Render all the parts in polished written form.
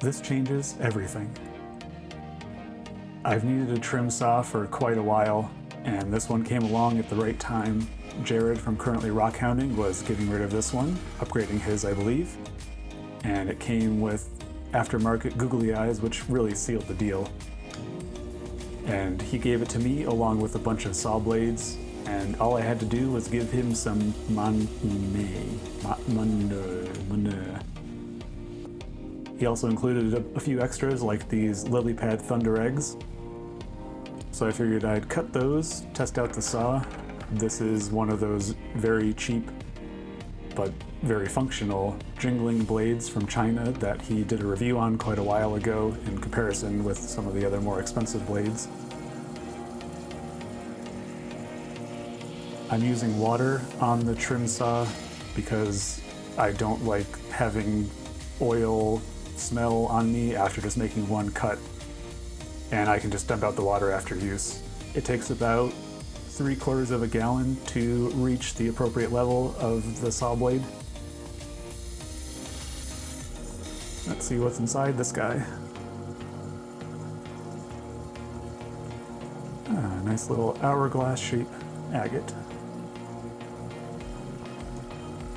This changes everything. I've needed a trim saw for quite a while, and this one came along at the right time. Jared from Currently Rockhounding was getting rid of this one, upgrading his, I believe, and it came with aftermarket googly eyes, which really sealed the deal. And he gave it to me along with a bunch of saw blades, and all I had to do was give him some money. He also included a few extras like these lily pad thunder eggs. So I figured I'd cut those, test out the saw. This is one of those very cheap but very functional jingling blades from China that he did a review on quite a while ago in comparison with some of the other more expensive blades. I'm using water on the trim saw because I don't like having oil smell on me after just making one cut, and I can just dump out the water after use. It takes about 3/4 of a gallon to reach the appropriate level of the saw blade. Let's see what's inside this guy. Nice little hourglass shape agate.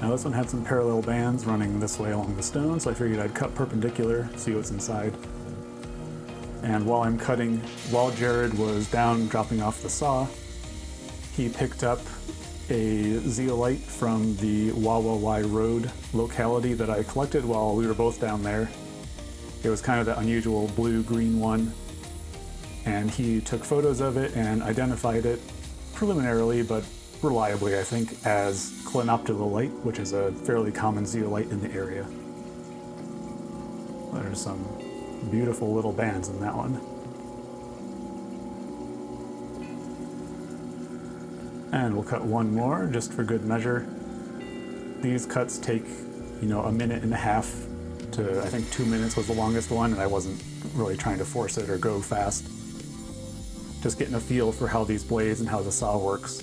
Now this one had some parallel bands running this way along the stone, so I figured I'd cut perpendicular, see what's inside. And while I'm cutting, while Jared was down dropping off the saw, he picked up a zeolite from the Wawawai Road locality that I collected while we were both down there. It was kind of the unusual blue-green one, and he took photos of it and identified it preliminarily, but reliably, I think, as clinoptilolite, which is a fairly common zeolite in the area. There's some beautiful little bands in that one. And we'll cut one more just for good measure. These cuts take, a minute and a half to, I think 2 minutes was the longest one, and I wasn't really trying to force it or go fast. Just getting a feel for how these blades and how the saw works.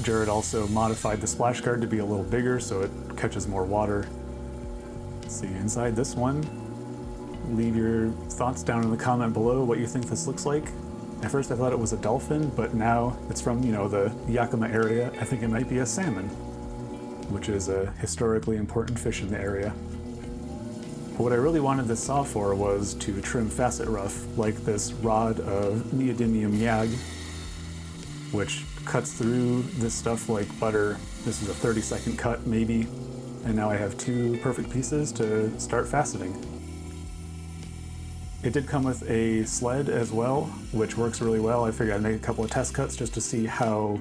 Jared also modified the splash guard to be a little bigger so it catches more water. Let's see, inside this one, leave your thoughts down in the comment below what you think this looks like. At first I thought it was a dolphin, but now it's from, the Yakima area. I think it might be a salmon, which is a historically important fish in the area. But what I really wanted this saw for was to trim facet rough, like this rod of neodymium yag, which cuts through this stuff like butter. This is a 30-second cut maybe, and now I have 2 perfect pieces to start faceting. It did come with a sled as well, which works really well. I figured I'd make a couple of test cuts just to see how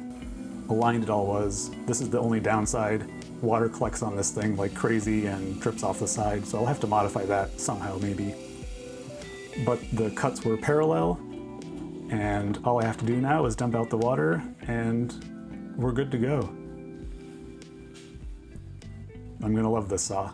aligned it all was. This is the only downside. Water collects on this thing like crazy and drips off the side, so I'll have to modify that somehow maybe. But the cuts were parallel, and all I have to do now is dump out the water and we're good to go. I'm gonna love this saw.